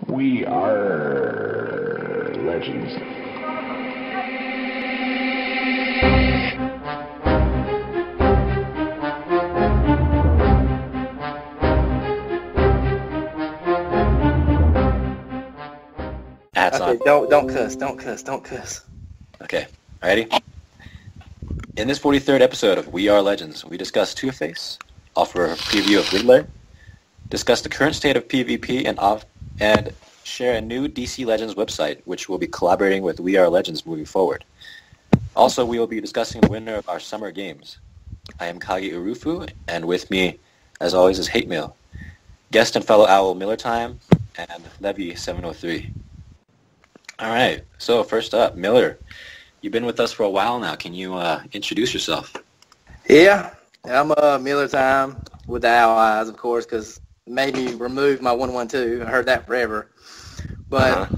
We are legends. Hats Okay, on. don't cuss. Okay, ready? In this 43rd episode of We Are Legends, we discuss Two-Face, offer a preview of Riddler, discuss the current state of PvP, and share a new DC Legends website, which will be collaborating with We Are Legends moving forward. Also, we will be discussing the winner of our summer games. I am Kagi Urufu, and with me, as always, is Hate Mail, guest and fellow owl Millertime, and Levy703. All right, so first up, Miller. You've been with us for a while now. Can you introduce yourself? Yeah, I'm Millertime with the owl eyes, of course, because made me remove my 112. I heard that forever. But,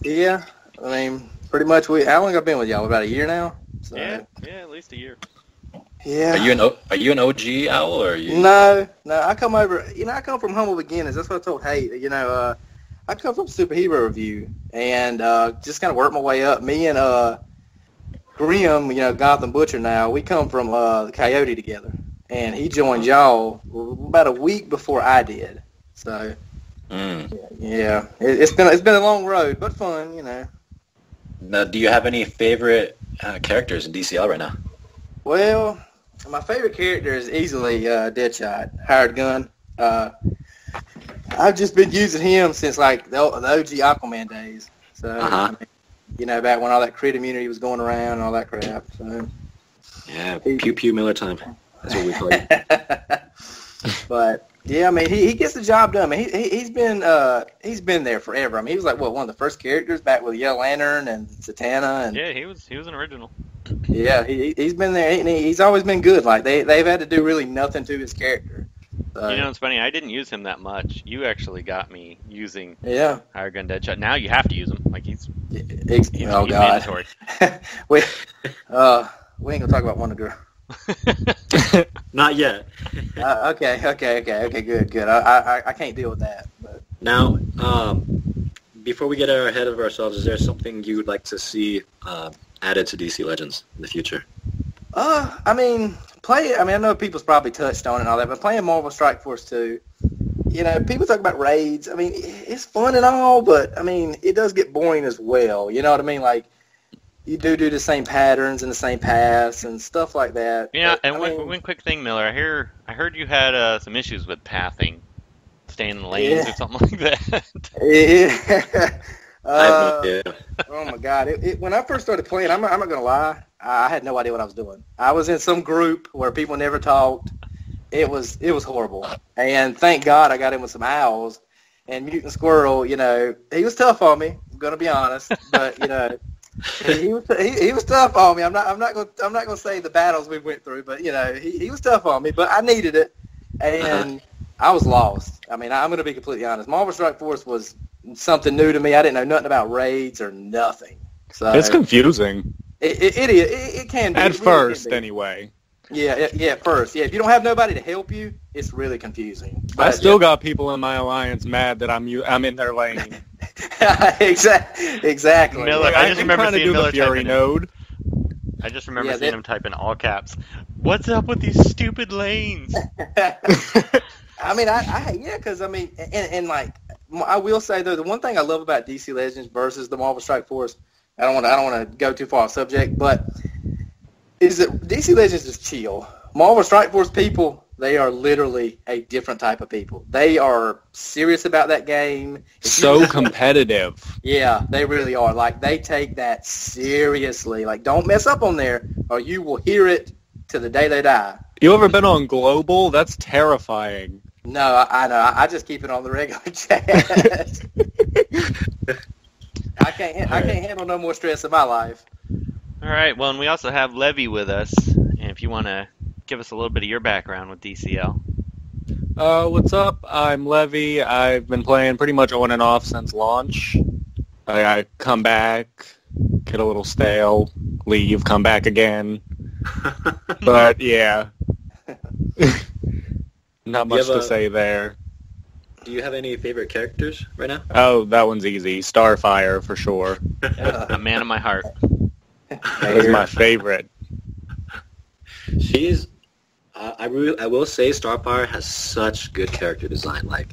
yeah, I mean, pretty much, how long have I been with y'all? About a year now? So, yeah, at least a year. Yeah. Are you an OG owl, or are you? No, I come from humble beginnings. That's what I told Hate. I come from Superhero Review and just kind of worked my way up. Me and Grim, Gotham Butcher now, we come from the Coyote together. And he joined y'all about a week before I did. So, yeah, it's been a long road, but fun, Now, do you have any favorite characters in DCL right now? Well, my favorite character is easily Deadshot, Hired Gun. I've just been using him since like the OG Aquaman days. So, back when all that crit immunity was going around and all that crap. So, yeah, pew pew Miller time. That's what we call it. But yeah, I mean, he gets the job done. I mean, he's been there forever. I mean, he was like one of the first characters back with Yellow Lantern and Satana. And yeah, he was an original. Yeah, he's been there. And he's always been good. Like they've had to do really nothing to his character. So, it's funny. I didn't use him that much. You actually got me using Higher Gun Deadshot. Now you have to use him. Like he's oh god. Mandatory. we ain't gonna talk about Wonder Girl. Not yet. Okay, good. I can't deal with that. But. Now, before we get ahead of ourselves, is there something you would like to see added to DC Legends in the future? I know people's probably touched on it and all that, but playing Marvel Strike Force 2, people talk about raids. I mean, it's fun and all, but, I mean, it does get boring as well. You know what I mean? Like, you do the same patterns and the same paths and stuff like that. Yeah, but, and one quick thing, Miller. I heard you had some issues with pathing, staying in the lanes or something like that. Yeah. I have no idea. Oh my God! When I first started playing, I'm not gonna lie, I had no idea what I was doing. I was in some group where people never talked. It was horrible. And thank God I got in with some owls. And Mutant Squirrel, he was tough on me. I'm gonna be honest, but he was tough on me. I'm not gonna say the battles we went through, but he was tough on me. But I needed it, and I was lost. I mean, I'm gonna be completely honest. Marvel Strike Force was something new to me. I didn't know nothing about raids or nothing. So it's confusing. It can be. At first, anyway. Yeah, at first. Yeah, if you don't have nobody to help you, it's really confusing. But, I still got people in my alliance mad that I'm in their lane. Exactly. Miller, Like, I just remember trying to seeing do Miller the Fury typing node. I just remember seeing him type in all caps. What's up with these stupid lanes? I mean, because and like I will say though, the one thing I love about DC Legends versus the Marvel Strike Force, I don't want to go too far off subject, but is that DC Legends is chill. Marvel Strike Force people, they are literally a different type of people. They are serious about that game. So competitive. Yeah, they really are. Like, they take that seriously. Like, don't mess up on there, or you will hear it to the day they die. You ever been on Global? That's terrifying. No, I know. I just keep it on the regular chat. I can't handle no more stress in my life. All right. Well, and we also have Levy with us. And if you want to give us a little bit of your background with DCL. What's up? I'm Levy. I've been playing pretty much on and off since launch. I come back, get a little stale, leave, come back again. But yeah. Not much to say there. do you have any favorite characters right now? Oh, that one's easy. Starfire for sure. A man of my heart. That is my favorite. She's, I will say Starfire has such good character design. Like,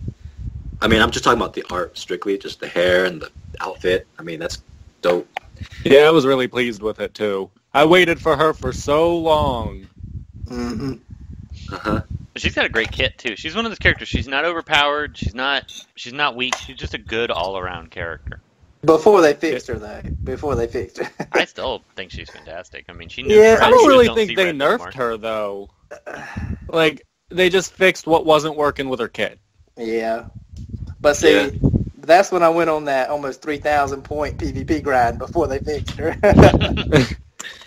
I mean, I'm just talking about the art strictly, just the hair and the outfit. I mean, that's dope. Yeah, I was really pleased with it too. I waited for her for so long. Mm-hmm. Uh-huh. She's got a great kit too. She's one of those characters. She's not overpowered. She's not weak. She's just a good all-around character. Before they fixed her, though. Before they fixed her. I still think she's fantastic. I mean, she. Yeah, I don't really think see they red nerfed anymore. her though. Like they just fixed what wasn't working with her kit. Yeah. But see, that's when I went on that almost 3,000 point PvP grind before they fixed her.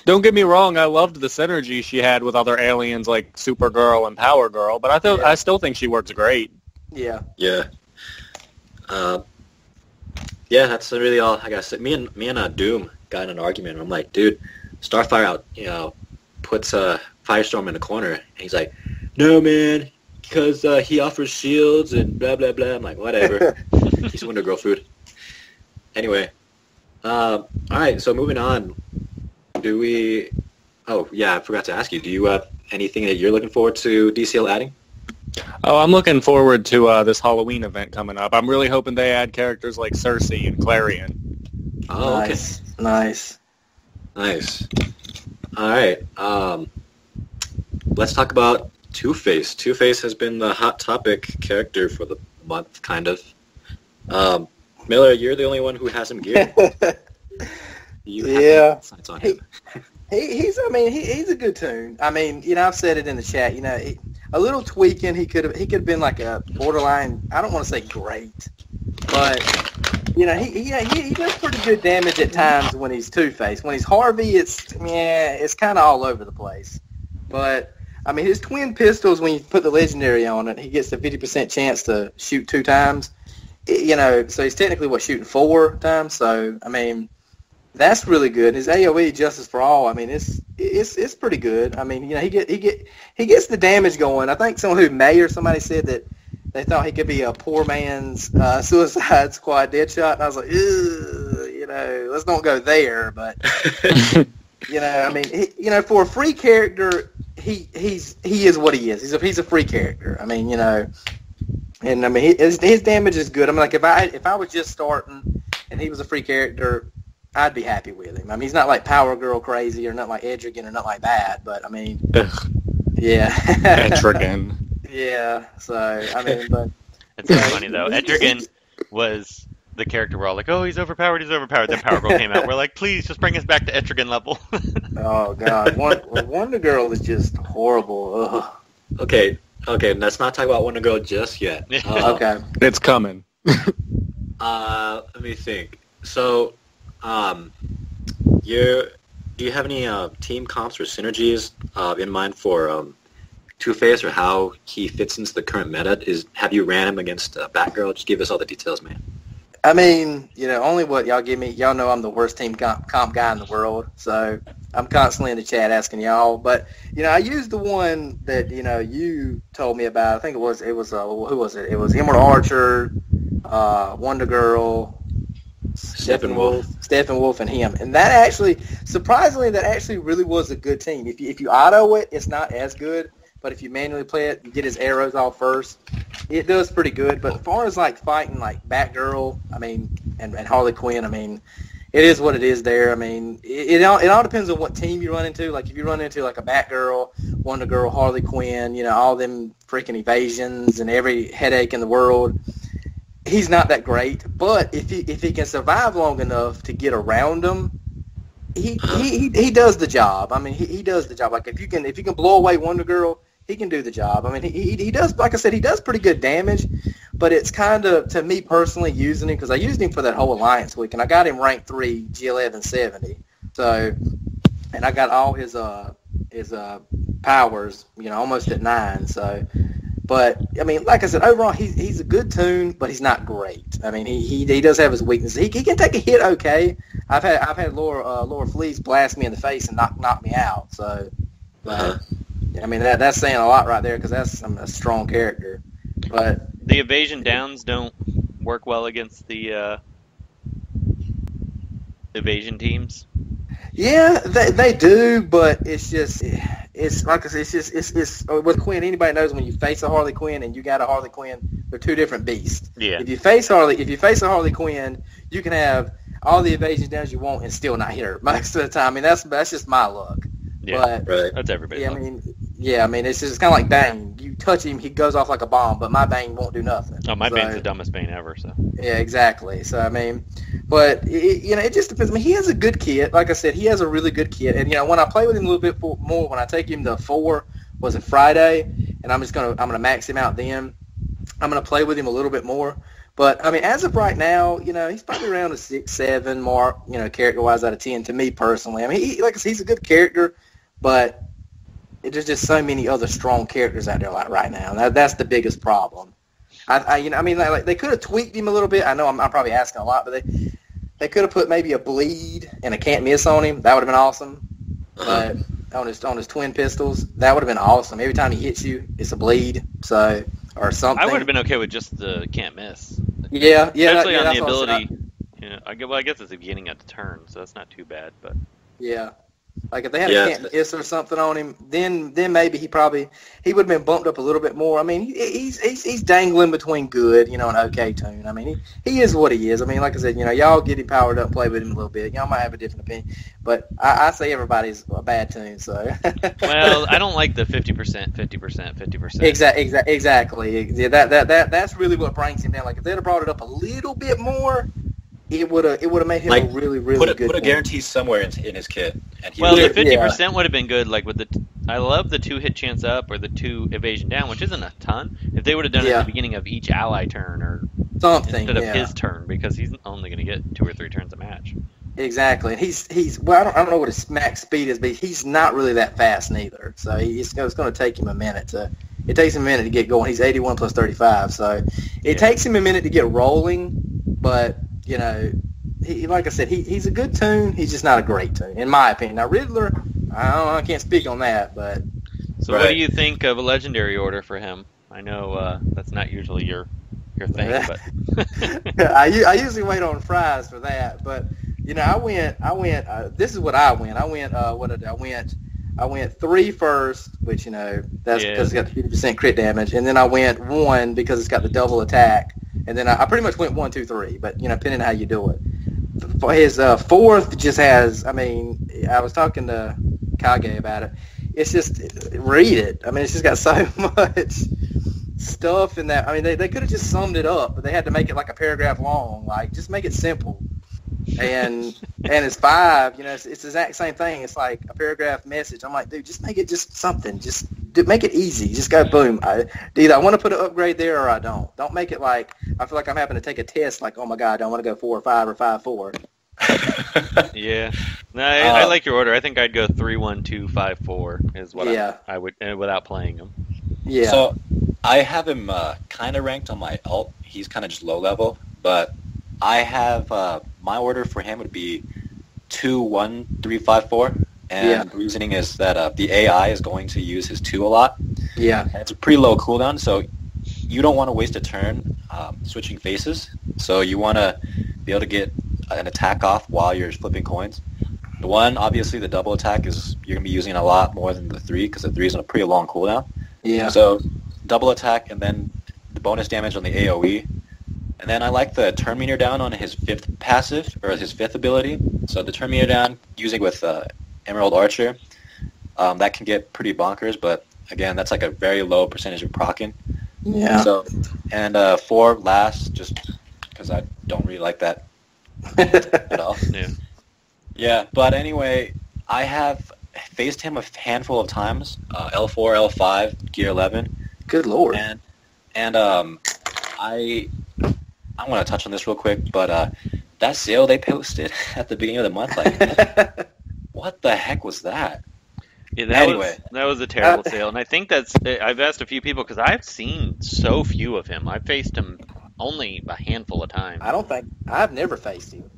Don't get me wrong, I loved the synergy she had with other aliens like Supergirl and Power Girl, but I still think she works great. Yeah. Yeah. Yeah, that's really all I gotta say. Me and Doom got in an argument. I'm like, dude, Starfire out, puts Firestorm in the corner, and he's like, no, man, because he offers shields and blah blah blah. I'm like, whatever. He's Wonder Girl food. Anyway, all right. So moving on. Do we? Oh yeah, I forgot to ask you. Do you have anything that you're looking forward to DCL adding? Oh, I'm looking forward to this Halloween event coming up. I'm really hoping they add characters like Cersei and Clarion. Oh, Nice. Nice. Nice. All right. Let's talk about Two-Face. Two-Face has been the hot topic character for the month, kind of. Miller, you're the only one who has him geared. You have Yeah. insights on him. He's a good tune. I mean, I've said it in the chat. A little tweaking, he could have been like a borderline. I don't want to say great, but he does pretty good damage at times when he's Two-Face. When he's Harvey, it's kind of all over the place. But I mean, his twin pistols, when you put the legendary on it, he gets a 50% chance to shoot 2 times. So he's technically shooting 4 times. So I mean, that's really good. His AOE Justice for All, I mean, it's pretty good. I mean, he gets the damage going. I think somebody said that they thought he could be a poor man's Suicide Squad Deadshot, and I was like, let's don't go there. But I mean, for a free character, he is what he is. He's a free character. I mean, and I mean his damage is good. I mean, like if I was just starting and he was a free character, I'd be happy with him. I mean, he's not like Power Girl crazy or not like Etrigan or not like that, but I mean, yeah. Etrigan. Yeah, so, I mean, but... It's so funny, though. Etrigan was the character we're all like, oh, he's overpowered. Then Power Girl came out. We're like, please, just bring us back to Etrigan level. Oh, God. Wonder Girl is just horrible. Ugh. Okay, let's not talk about Wonder Girl just yet. Okay. It's coming. Let me think. So, do you have any team comps or synergies in mind for Two-Face or how he fits into the current meta? Have you ran him against Batgirl? Just give us all the details, man. I mean, only what y'all give me. Y'all know I'm the worst team comp guy in the world, so I'm constantly in the chat asking y'all. But I used the one that you told me about. I think it was who was it? It was Emerald Archer, Wonder Girl, Steppenwolf, and him. And that actually, surprisingly, really was a good team. If you auto it, it's not as good. But if you manually play it, you get his arrows off first. It does pretty good. But as far as like fighting like Batgirl, I mean, and Harley Quinn, I mean, it is what it is there. I mean, it all depends on what team you run into. Like if you run into like a Batgirl, Wonder Girl, Harley Quinn, all them freaking evasions and every headache in the world, he's not that great. But if he can survive long enough to get around them, he does the job. I mean, he does the job. Like if you can blow away Wonder Girl, he can do the job. I mean, he does, like I said, he does pretty good damage, but it's kind of, to me personally, using him, because I used him for that whole Alliance week, and I got him rank 3, G1170. So, and I got all his powers, almost at 9. So, but, I mean, like I said, overall, he's a good tune, but he's not great. I mean, he does have his weaknesses. He can take a hit okay. I've had Laura Fleece blast me in the face and knock me out. So, I mean, that's saying a lot right there, because that's a strong character. But the evasion downs don't work well against the evasion teams. Yeah, they do, but it's like I said, it's with Quinn. Anybody knows when you face a Harley Quinn and you got a Harley Quinn, they're two different beasts. Yeah. If you face a Harley Quinn, you can have all the evasions downs you want and still not hit her most of the time. I mean, that's just my luck. Yeah, but, Right. that's everybody. I mean, it's just kind of like Bane. You touch him, he goes off like a bomb, but my Bane won't do nothing. Oh, my Bane's the dumbest Bane ever. So. Yeah, exactly. So I mean, but it just depends. I mean, he has a good kit. Like I said, he has a really good kit. And when I play with him a little bit more, when I take him to 4, was it Friday, and I'm gonna max him out then. I'm gonna play with him a little bit more. But I mean, as of right now, he's probably around a 6, 7 mark. Character-wise, out of 10 to me personally. I mean, like I said, he's a good character, but there's just so many other strong characters out there like right now. That's the biggest problem. Like they could have tweaked him a little bit. I know I'm probably asking a lot, but they could have put maybe a bleed and a can't miss on him. That would have been awesome. But on his twin pistols, that would have been awesome. Every time he hits you, it's a bleed. So or something. I would have been okay with just the can't miss. Yeah. Especially on that's the what ability. I guess it's the beginning of the turn, so that's not too bad. But yeah. Like if they had a can't miss or something on him, then maybe he would have been bumped up a little bit more. I mean, he's dangling between good, an okay tune. I mean, he is what he is. I mean, like I said, y'all get him powered up, play with him a little bit. Y'all might have a different opinion, but I say everybody's a bad tune. So well, I don't like the 50%, 50%, 50%. Exactly. Yeah, that's really what brings him down. Like if they'd have brought it up a little bit more, it would have made him a really, really good. Put a guarantee somewhere in his kit. And Well, the 50% would have been good. Like with I love the 2 hit chance up or the 2 evasion down, which isn't a ton. If they would have done it at the beginning of each ally turn or something instead of his turn, because he's only going to get 2 or 3 turns a match. Exactly, and he's well. I don't know what his max speed is, but he's not really that fast neither. So it's going to take him a minute It takes him a minute to get going. He's 81 plus 35, so it takes him a minute to get rolling. But like I said, he's a good tune. He's just not a great tune, in my opinion. Now Riddler, I can't speak on that, but. So what do you think of a legendary order for him? I know that's not usually your thing, but. I usually wait on fries for that, but I went. This is what I went. I went. What did I went? I went 3 first, which that's because it's got the 50% crit damage, and then I went 1 because it's got the double attack, and then I pretty much went 1, 2, 3. But depending on how you do it. His 4th just has. I mean, I was talking to Kage about it. It's just read it. I mean, it's just got so much stuff in that. I mean, they could have just summed it up, but they had to make it like a paragraph long. Like, just make it simple. And it's 5. It's the exact same thing. It's like a paragraph message. I'm like, dude, just make it just something. Just make it easy. Just go boom. Either I want to put an upgrade there or I don't. Don't make it like I feel like I'm having to take a test. Like, oh my god, I want to go 4 or 5 or 5 4. Yeah, no, I like your order. I think I'd go 3 1 2 5 4 is what I would without playing him. Yeah. So I have him kind of ranked on my alt. He's kind of just low level, but I have my order for him would be 2 1 3 5 4, and the reasoning is that the AI is going to use his 2 a lot. Yeah. And it's a pretty low cooldown, so you don't want to waste a turn switching faces. So you want to be able to get an attack off while you're flipping coins. The 1, obviously, the double attack is you're going to be using a lot more than the 3 because the 3 is on a pretty long cooldown. Yeah. So double attack and then the bonus damage on the AoE. And then I like the turn meter down on his 5th passive, or his 5th ability. So the turn meter down, using with Emerald Archer, that can get pretty bonkers, but again, that's like a very low percentage of proccing. Yeah. So, and 4 last, just because I don't really like that at all. Yeah. Yeah, but anyway, I have faced him a handful of times, L4, L5, Gear 11. Good lord. And I want to touch on this real quick, but that sale they posted at the beginning of the month, like, what the heck was that? Yeah, that was a terrible sale, and I think I've asked a few people because I've seen so few of him. I've faced him only a handful of times. I've never faced him.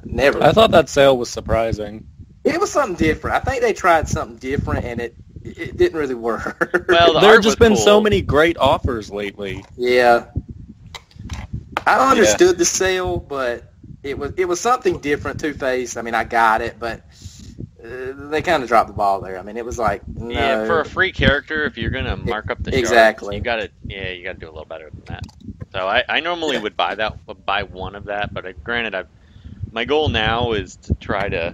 Never. I thought that sale was surprising. It was something different. I think they tried something different, and it didn't really work. Well, there have just been so many great offers lately. Yeah. I understood the sale, but it was something different. Two-Face. I mean, I got it, but they kind of dropped the ball there. I mean, it was like no. Yeah, for a free character, if you're gonna mark up the shards, exactly, you gotta do a little better than that. So I normally would buy one of that, but granted, my goal now is to try to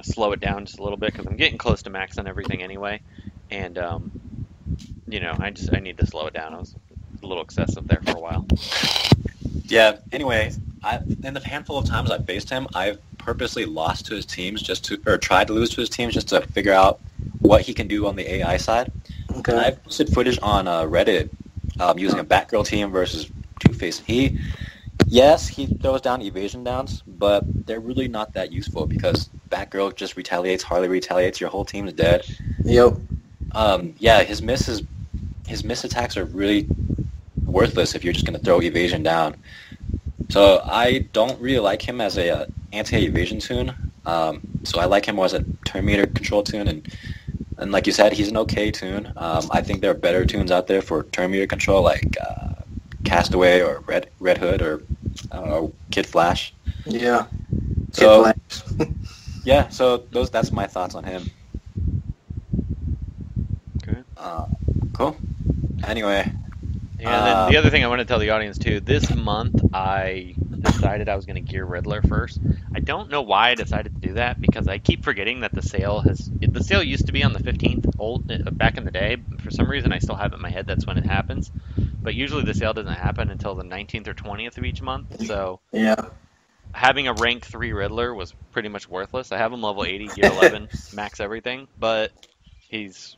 slow it down just a little bit because I'm getting close to max on everything anyway, and I need to slow it down. I was a little excessive there for a while. Yeah. Anyway, in the handful of times I've faced him, I've purposely lost to his teams or tried to lose to his teams just to figure out what he can do on the AI side. Okay. And I've posted footage on Reddit using a Batgirl team versus Two-Face. He throws down evasion downs, but they're really not that useful because Batgirl just retaliates, Harley retaliates, your whole team's dead. Yep. His miss attacks are really worthless if you're just going to throw evasion down. So I don't really like him as a anti-evasion toon. So I like him more as a turn meter control toon, and like you said, he's an okay toon. I think there are better toons out there for turn meter control, like Castaway or Red Hood or I don't know, Kid Flash. Yeah. So Kid Flash. yeah, so that's my thoughts on him. Okay. Cool. Anyway. And then the other thing I want to tell the audience too, this month I decided I was going to gear Riddler first. I don't know why I decided to do that because I keep forgetting that the sale used to be on the 15th back in the day. For some reason I still have it in my head that's when it happens. But usually the sale doesn't happen until the 19th or 20th of each month. So yeah. Having a rank 3 Riddler was pretty much worthless. I have him level 80, gear 11, max everything, but he's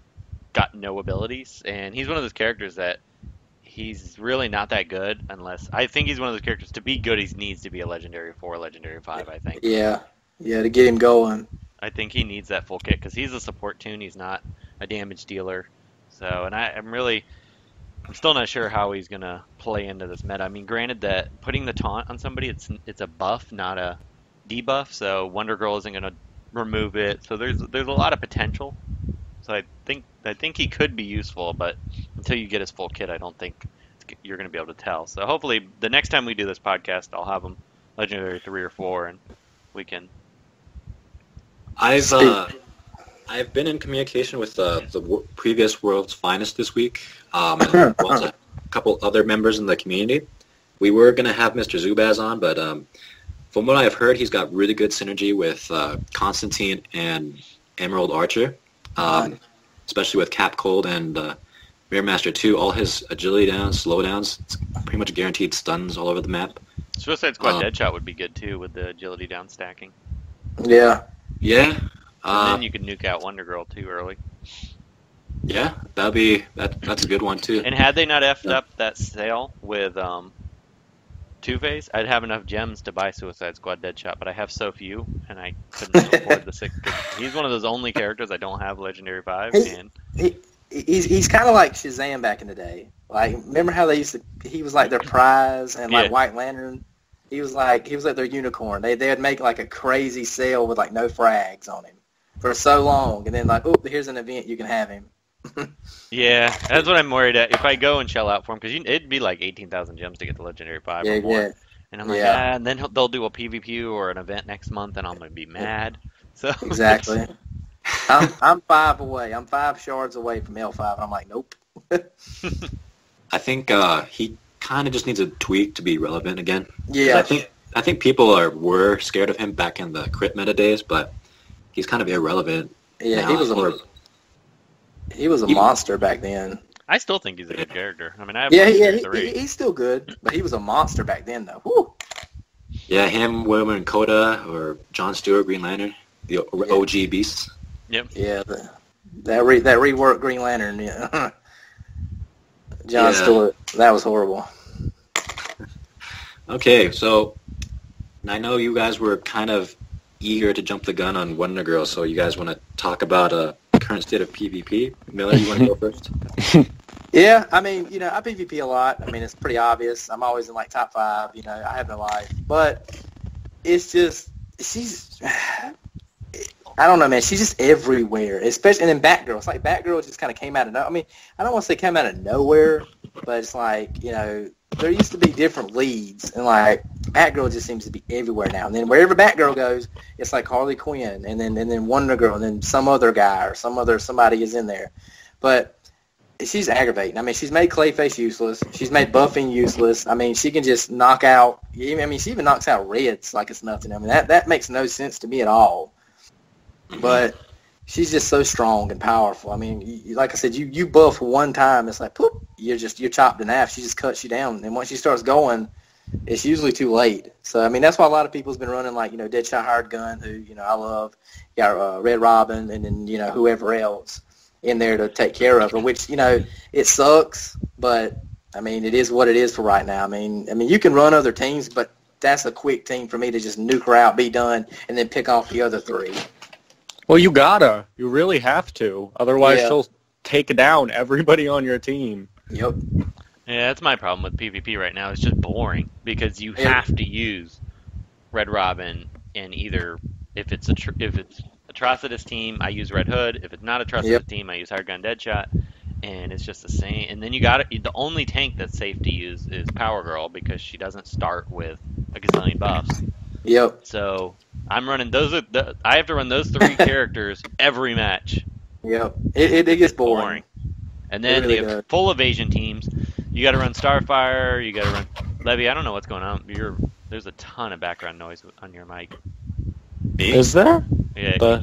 got no abilities, and he's one of those characters that he's really not that good unless... I think he's one of those characters, to be good, he needs to be a Legendary 4, Legendary 5, I think. Yeah, to get him going. I think he needs that full kit, because he's a support toon, he's not a damage dealer. So, and I'm still not sure how he's going to play into this meta. I mean, granted that putting the taunt on somebody, it's a buff, not a debuff, so Wonder Girl isn't going to remove it. So there's a lot of potential. So I think he could be useful, but until you get his full kit, I don't think you're going to be able to tell. So hopefully the next time we do this podcast, I'll have him Legendary 3 or 4, and we can... I've been in communication with the previous World's Finest this week, and a couple other members in the community. We were going to have Mr. Zubaz on, but from what I've heard, he's got really good synergy with Constantine and Emerald Archer, especially with Cap Cold and Mirror Master 2. All his agility downs, slow downs, it's pretty much guaranteed stuns all over the map. Suicide Squad Deadshot would be good, too, with the agility down stacking. Yeah. Yeah. And then you could nuke out Wonder Girl too early. Yeah, that's a good one too. And had they not effed up that sale with Two-Face, I'd have enough gems to buy Suicide Squad Deadshot, but I have so few, and I couldn't afford the 6. He's one of those only characters I don't have Legendary 5. He's kind of like Shazam back in the day. Like, remember how he was like their prize, and like White Lantern, he was like their unicorn. They'd make like a crazy sale with like no frags on him for so long, and then like, oh, here's an event, you can have him. Yeah, that's what I'm worried at. If I go and shell out for him, because it'd be like 18,000 gems to get the Legendary 5 or more. Yeah. And I'm like, and then they'll do a PvP or an event next month, and I'm going to be mad. So exactly. I'm 5 away. I'm 5 shards away from L5, and I'm like, nope. I think he kind of just needs a tweak to be relevant again. Yeah. I think people were scared of him back in the crit meta days, but he's kind of irrelevant. Yeah, now. He was a monster back then. I still think he's a good character. I mean, I have he's still good, but he was a monster back then, though. Woo. Yeah, him, Wilmer and Coda, or John Stewart, Green Lantern, the OG beasts. Yep. Yeah, that reworked Green Lantern. Yeah. John Stewart, that was horrible. Okay, so I know you guys were kind of eager to jump the gun on Wonder Girl, so you guys want to talk about current state of PvP. Miller, you want to go first? Yeah, I mean, I PvP a lot. I mean, it's pretty obvious. I'm always in like top 5. I have no life, but it's just I don't know, man. She's just everywhere, especially and then Batgirl. It's like Batgirl just kind of came out of nowhere. I mean, I don't want to say came out of nowhere, but it's like there used to be different leads, and like Batgirl just seems to be everywhere now. And then wherever Batgirl goes, it's like Harley Quinn, and then Wonder Girl, and then some other guy or somebody is in there. But she's aggravating. I mean, she's made Clayface useless. She's made buffing useless. I mean, she can just knock out. I mean, she even knocks out Reds like it's nothing. I mean, that makes no sense to me at all. But she's just so strong and powerful. I mean, like I said, you buff one time, it's like, poop, you're chopped in half. She just cuts you down. And once she starts going, it's usually too late. So, I mean, that's why a lot of people's been running, like, Deadshot Hired Gun, who, I love. You got Red Robin, and then, whoever else in there to take care of her, which, it sucks, but, I mean, it is what it is for right now. I mean, you can run other teams, but that's a quick team for me to just nuke her out, be done, and then pick off the other three. Well, you gotta. You really have to. Otherwise, she'll take down everybody on your team. Yep. Yeah, that's my problem with PvP right now. It's just boring because you have to use Red Robin, and either if it's Atrocitus team, I use Red Hood. If it's not Atrocitus team, I use Hired Gun Deadshot, and it's just the same. And then the only tank that's safe to use is Power Girl because she doesn't start with a gazillion buffs. Yep. So I'm running I have to run those three characters every match. Yep. It gets boring. And then the full evasion teams, you got to run Starfire. You got to run Levy. I don't know what's going on. There's a ton of background noise on your mic. Is there? Yeah.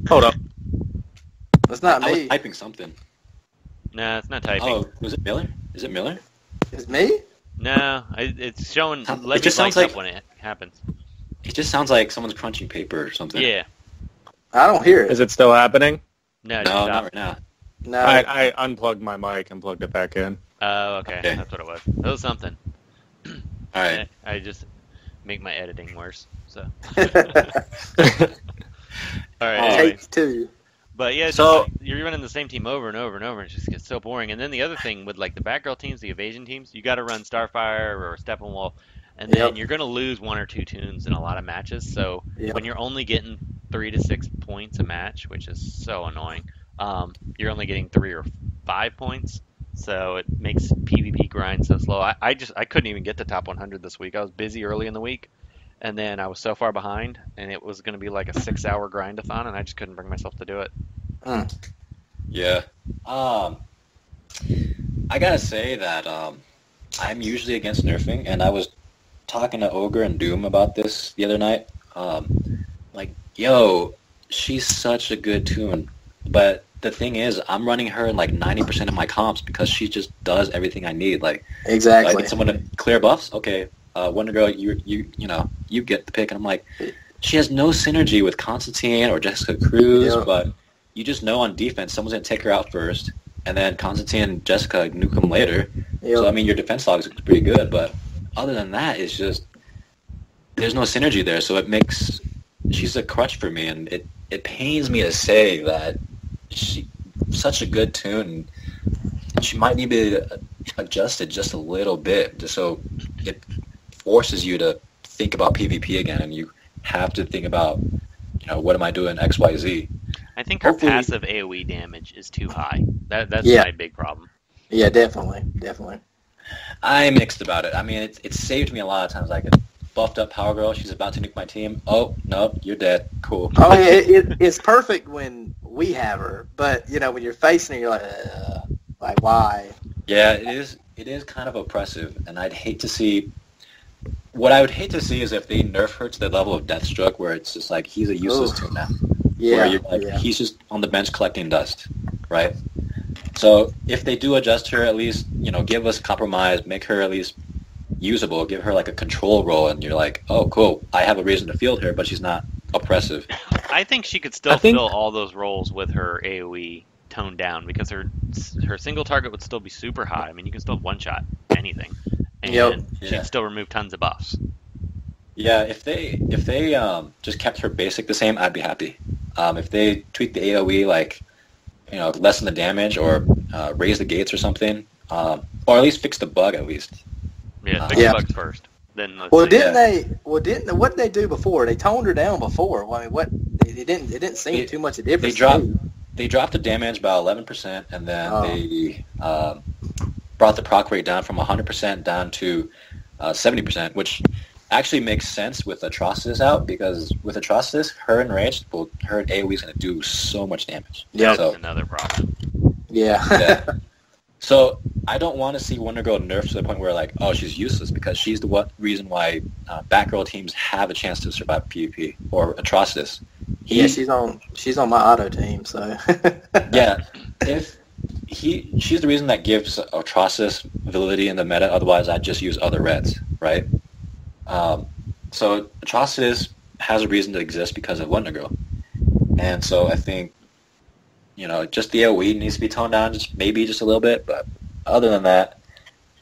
Hold up. That's not I me. was typing something. Nah, it's not typing. Oh, was it Miller? Is it Miller? It's me? No, it's showing. It just sounds lights like up when it happens. It just sounds like someone's crunching paper or something. Yeah. I don't hear it. Is it still happening? No, not right now. No. I unplugged my mic and plugged it back in. Oh, okay. That's what it was. It was something. All right. I just make my editing worse. So. All right. Anyway. Takes two. But yeah, so you're running the same team over and over and over, and it just gets so boring. And then the other thing with like the Batgirl teams, the evasion teams, you got to run Starfire or Steppenwolf, and then you're going to lose one or two tunes in a lot of matches. So when you're only getting 3 to 6 points a match, which is so annoying, you're only getting 3 or 5 points. So it makes PvP grind so slow. I couldn't even get to top 100 this week. I was busy early in the week, and then I was so far behind, and it was going to be like a 6-hour grind-a-thon, and I just couldn't bring myself to do it. Yeah. I gotta say that I'm usually against nerfing, and I was talking to Ogre and Doom about this the other night. Like, yo, she's such a good tune, but the thing is, I'm running her in like 90% of my comps because she just does everything I need. Like, exactly. I get someone to clear buffs. Okay, Wonder Girl, you get the pick, and I'm like, she has no synergy with Constantine or Jessica Cruz, but you just know on defense someone's gonna take her out first, and then Constantine and Jessica nuke them later. So I mean, your defense log is pretty good, but other than that, it's just there's no synergy there. So it makes she's a crutch for me, and it pains me to say that she's such a good tune. She might need to be adjusted just a little bit, just so it forces you to think about PvP again, and you have to think about, what am I doing X, Y, Z. I think her passive AoE damage is too high. That's my big problem. Yeah, definitely. I'm mixed about it. I mean, it saved me a lot of times. I could buffed up Power Girl. She's about to nuke my team. Oh, no, you're dead. Cool. Oh, yeah, it's perfect when we have her, but, when you're facing her, you're like, why? Yeah, it is kind of oppressive, and I'd hate to see... What I would hate to see is if they nerf her to the level of Deathstroke, where it's just like, he's a useless tune now. Yeah, where you're like, he's just on the bench collecting dust, right? So if they do adjust her, at least, give us compromise, make her at least usable, give her like a control role, and you're like, oh, cool, I have a reason to field her, but she's not oppressive. I think she could still fill all those roles with her AoE toned down, because her single target would still be super high. I mean, you can still one-shot anything, and she'd still remove tons of buffs. Yeah, if they just kept her basic the same, I'd be happy. If they tweak the AoE, like, lessen the damage or raise the gates or something, or at least fix the bug at least. Yeah, fix the bugs first. Then what did they do before? They toned her down before. I mean, it didn't seem too much a difference. They dropped the damage by 11%, and then brought the proc rate down from 100% down to 70%, which actually makes sense with Atrocitus out, because with Atrocitus, her and range, well, her and AoE is going to do so much damage. Yeah. That's So, another problem. Yeah. yeah. So I don't want to see Wonder Girl nerfed to the point where, like, oh, she's useless, because she's the reason why Batgirl teams have a chance to survive PvP, or Atrocitus. Yeah, she's on my auto team, so. Yeah, she's the reason that gives Atrocitus validity in the meta. Otherwise, I'd just use other reds, right? So Atrocitus has a reason to exist because of Wonder Girl, and so I think, just the AoE needs to be toned down, maybe just a little bit. But other than that,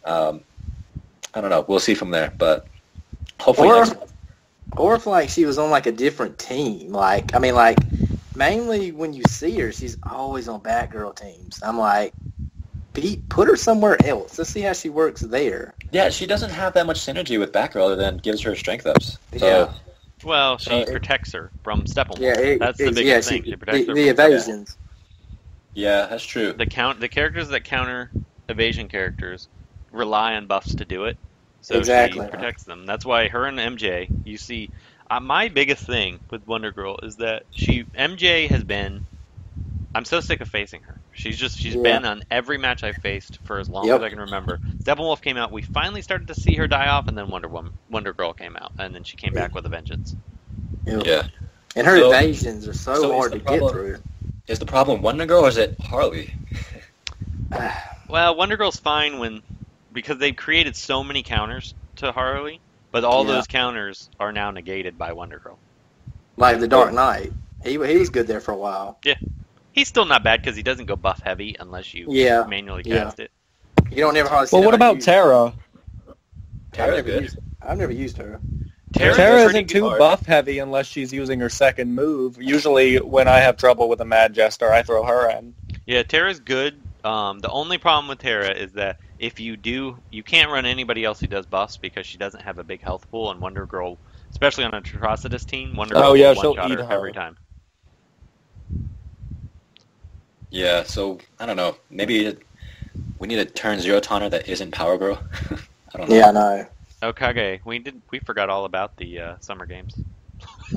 I don't know. We'll see from there. But hopefully, Or if like she was on like a different team, mainly when you see her, she's always on Batgirl teams. I'm like, put her somewhere else. Let's see how she works there. yeah, she doesn't have that much synergy with Batgirl other than gives her strength ups. So, Yeah. Well, she protects her from Steppenwolf. Yeah, That's the biggest thing. She protects her the from evasions. yeah, that's true. the characters that counter evasion characters rely on buffs to do it. So Exactly. she protects them. That's why her and MJ, you see, my biggest thing with Wonder Girl is that MJ has been. I'm so sick of facing her. She's been on every match I've faced for as long as I can remember. Steppenwolf came out. We finally started to see her die off, and then Wonder Girl came out, and then she came back with a vengeance. Yeah. And her So- evasions are so hard to get through. Is the problem Wonder Girl or is it Harley? Well, Wonder Girl's fine because they've created so many counters to Harley, but all those counters are now negated by Wonder Girl. Like the Dark Knight. He was good there for a while. He's still not bad because he doesn't go buff heavy unless you manually cast it. You don't ever hardly see Well, what that about used. Terra? Tara's good. I've never used her. Terra's Terra pretty isn't too good. buff heavy unless she's using her second move. Usually, when I have trouble with a Mad Jester, I throw her in. Yeah, Terra's good. The only problem with Terra is that if you can't run anybody else who does buffs because she doesn't have a big health pool, and Wonder Girl, especially on a Atrocitus team, Wonder Girl will she'll one-shot eat her her. every time. Yeah, so I don't know. Maybe we need a turn zero taunter that isn't Power Girl. I don't know. Yeah, I know. Okage, we forgot all about the summer games.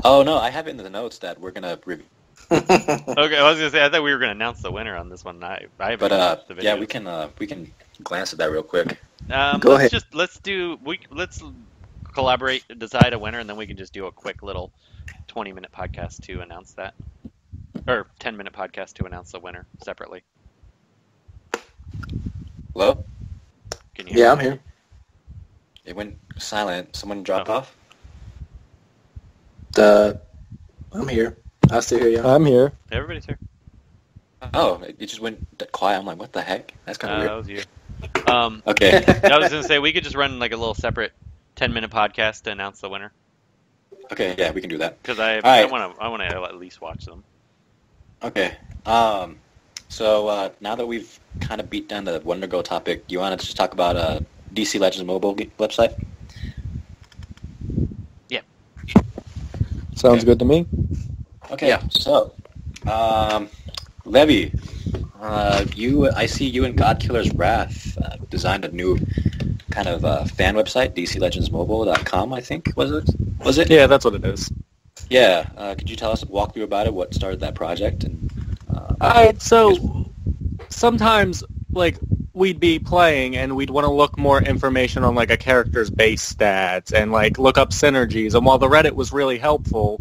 Oh no, I have it in the notes that we're gonna review. Okay, I was gonna say I thought we were gonna announce the winner on this one. I haven't But watched the video. yeah, we can glance at that real quick. Go ahead. Let's collaborate, decide a winner, and then we can just do a quick little 20-minute podcast to announce that, or 10-minute podcast to announce the winner separately. Hello? Can you hear Yeah, me? I'm here. It went silent. Someone dropped Oh. off? I'm here. I still hear you. I'm here. Everybody's here. Oh, it just went quiet. I'm like, what the heck? That's kind That of was you. weird. Okay. I was gonna say we could just run like a little separate 10-minute podcast to announce the winner Okay, yeah, we can do that. because I right. want to at least watch them. Okay. So now that we've kind of beat down the Wonder Girl topic, you want to just talk about DC Legends mobile website? Sounds Okay. good to me. Okay. Yeah. So, Levy, I see you and Godkiller's Wrath designed a new kind of fan website, DCLegendsMobile.com, I think, was it? Yeah, that's what it is. Yeah. Could you tell us, walk through about it, what started that project? And So sometimes, like, we'd be playing and we'd want to look more information on, like, a character's base stats and, like, look up synergies. And while the Reddit was really helpful,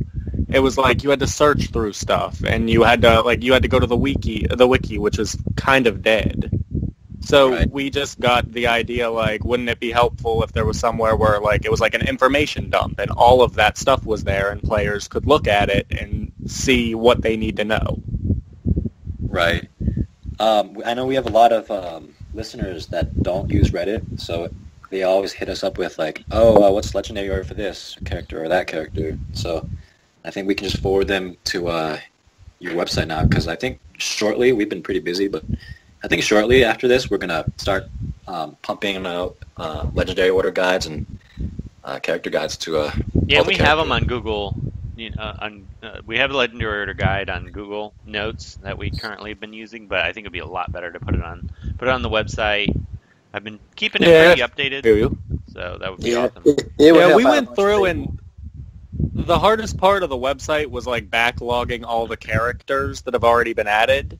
it was like you had to search through stuff and you had to go to the wiki, which is kind of dead. So Right. we just got the idea, like, wouldn't it be helpful if there was somewhere where, like, it was like an information dump and all of that stuff was there and players could look at it and see what they need to know. Right. I know we have a lot of listeners that don't use Reddit, so they always hit us up with like, "Oh, what's legendary order for this character or that character?" So I think we can just forward them to your website now, because I think shortly, we've been pretty busy, but I think shortly after this, we're gonna start pumping out legendary order guides and character guides to. Yeah, all the we have them characters. on Google. We have the Legendary Order guide on Google Notes that we currently have been using, but I think it'd be a lot better to put it on the website. I've been keeping it pretty updated, Hear you. so that would be awesome. It would Yeah, help we out a went bunch of through people. and the hardest part of the website was like backlogging all the characters that have already been added.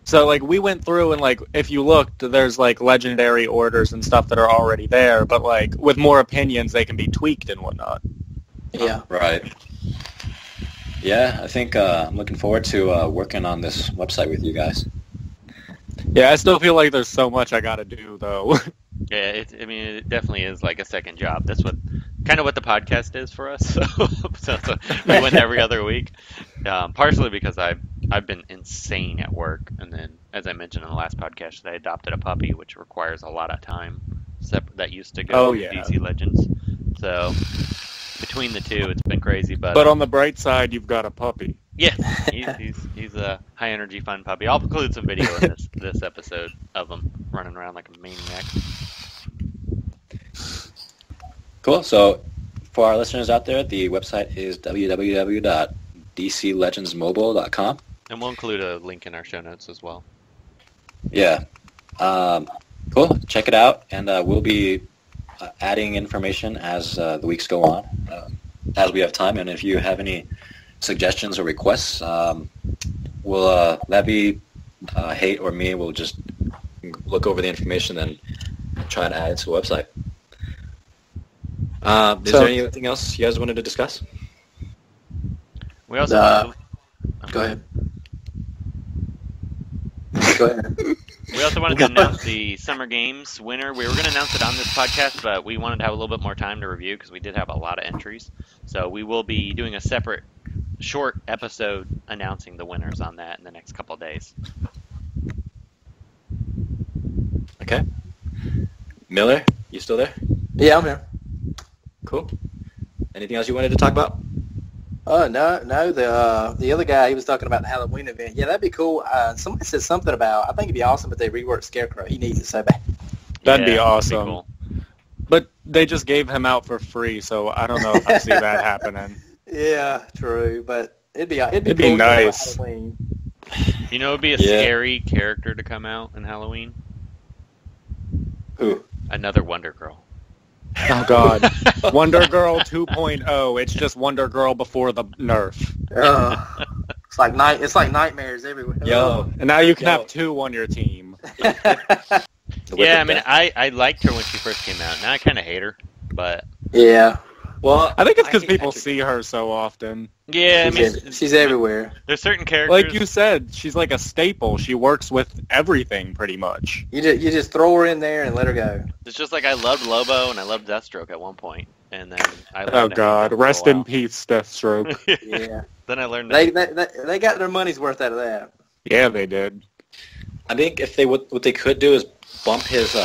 So like we went through and like if you looked, there's like legendary orders and stuff that are already there, but like with more opinions they can be tweaked and whatnot. Yeah. Right. Yeah, I think I'm looking forward to working on this website with you guys. Yeah, I still feel like there's so much I gotta do though. Yeah, it definitely is like a second job. That's what the podcast is for us. So we went every other week, partially because I've been insane at work, and then as I mentioned in the last podcast, I adopted a puppy, which requires a lot of time. That used to go to DC Legends. So between the two, it's been crazy. But on the bright side, you've got a puppy. yeah, he's a high energy fun puppy. I'll include some video in this episode of him running around like a maniac. Cool. So for our listeners out there, the website is www.dclegendsmobile.com. And we'll include a link in our show notes as well. Yeah. Cool. Check it out, and we'll be adding information as the weeks go on, as we have time. And if you have any suggestions or requests, we'll Levy, Hate, or me will just look over the information and try and add it to the website. Is there anything else you guys wanted to discuss? We also Go ahead. Go ahead. We also wanted to announce the Summer Games winner. We were going to announce it on this podcast, but we wanted to have a little bit more time to review because we did have a lot of entries. So we will be doing a separate short episode announcing the winners on that in the next couple of days. Okay. Miller, you still there? Yeah, I'm here. Cool. Anything else you wanted to talk about? No. The other guy, he was talking about the Halloween event. Yeah, that'd be cool. Somebody said something about, I think it'd be awesome if they reworked Scarecrow. He needs it so bad. That'd be Yeah, awesome. cool. But they just gave him out for free, so I don't know if I see that happening. Yeah, true. But it'd be It'd be cool for nice. Halloween. You know, it would be a Yeah. scary character to come out in Halloween. Who? Another Wonder Girl. Oh God, Wonder Girl 2.0. It's just Wonder Girl before the nerf. It's like nightmares everywhere. Yo. And now you can Yo. have two on your team. Yeah, I mean, I liked her when she first came out. Now I kind of hate her, but Yeah. Well, I think it's because hate people Patrick. see her so often. yeah, I mean, She's everywhere. there's certain characters. Like you said, she's like a staple. She works with everything pretty much. You just throw her in there and let her go. It's just like I loved Lobo and I loved Deathstroke at one point, and then I learned Oh to hate God, them for a rest in while. peace, Deathstroke. Yeah. Then I learned to They got their money's worth out of that. Yeah, they did. I think if they what they could do is bump his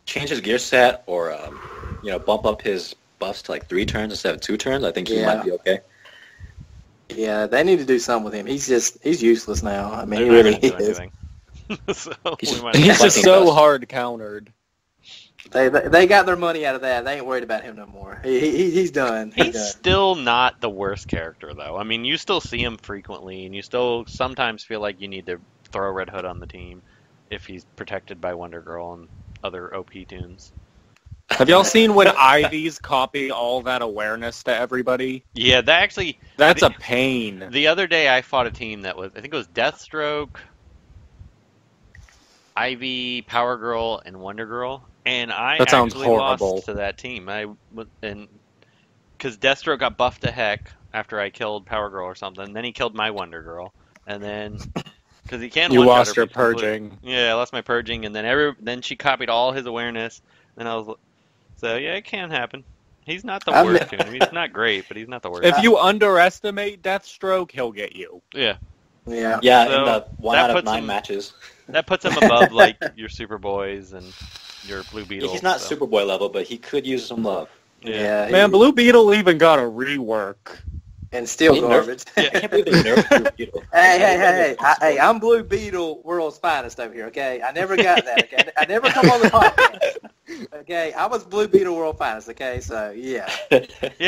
change his gear set, or bump up his buffs to like 3 turns instead of 2 turns. I think he Yeah. might be okay. Yeah, they need to do something with him. He's useless now. I mean, they're he not really gonna do is. anything. So He's we just- might He's as well- just so hard countered. They got their money out of that. They ain't worried about him no more. He's done. He's He's done. still not the worst character, though. I mean, you still see him frequently, and you still sometimes feel like you need to throw Red Hood on the team if he's protected by Wonder Girl and other OP tunes. Have y'all seen when Ivies copy all that awareness to everybody? Yeah, that actually... That's a pain. The other day I fought a team that was, I think it was Deathstroke, Ivy, Power Girl, and Wonder Girl, and I That sounds actually horrible. lost to that team. Because Deathstroke got buffed to heck after I killed Power Girl or something. Then he killed my Wonder Girl, and then because he can't You one-shot lost her your completely. purging. Yeah, I lost my purging, and then she copied all his awareness. And I was so yeah, it can happen. He's not the worst to him. He's not great, but he's not the worst. If you underestimate Deathstroke, he'll get you. Yeah, Yeah. Yeah, So in the 1 that out of puts 9 him- matches. that puts him above like your Superboys and your Blue Beetle. He's not so. Superboy level, but he could use some love. Yeah. Man, Blue Beetle even got a rework. and still He garbage. I can't believe they nerfed Blue Beetle. Hey, I'm Blue Beetle, world's finest over here, okay? I never got that, okay? I never come on the podcast, okay? I was Blue Beetle, world finest, okay? So, yeah. Yeah,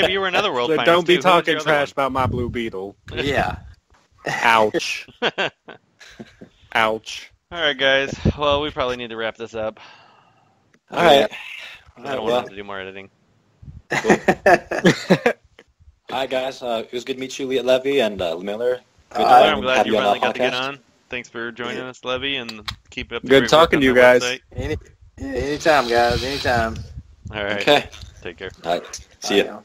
but you were another world But finest don't be too. Who was talking your other trash about my Blue Beetle. Yeah. Ouch. one? Ouch. All right, guys. Well, we probably need to wrap this up. All right. I don't want to have to do more editing. All right, guys. It was good to meet you, Levy and Miller. Good I'm glad have you on finally the got to get podcast. on. Thanks for joining us, Levy, and keep up the Good great talking work to you on the guys. website. Anytime, guys. Anytime. All right. Okay. Take care. All right. See ya.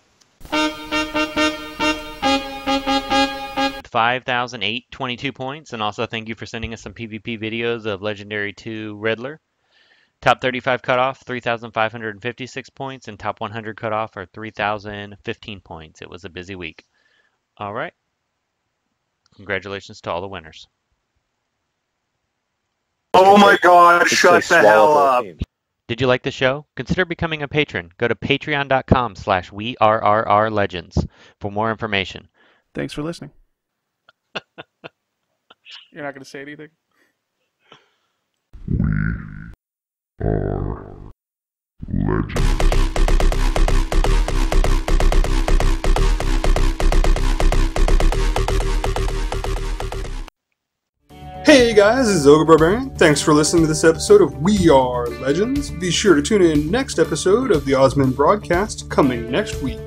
5,822 points, and also thank you for sending us some PvP videos of Legendary 2 Riddler. Top 35 cutoff, 3,556 points, and top 100 cutoff are 3,015 points. It was a busy week. All right. Congratulations to all the winners. Oh my god, It's shut a the hell swallowable up. team. Did you like the show? Consider becoming a patron. Go to patreon.com/WeRRRLegends for more information. Thanks for listening. You're not going to say anything? Hey guys, this is Ogre Barbarian. Thanks for listening to this episode of We Are Legends. Be sure to tune in next episode of the Osmond broadcast coming next week.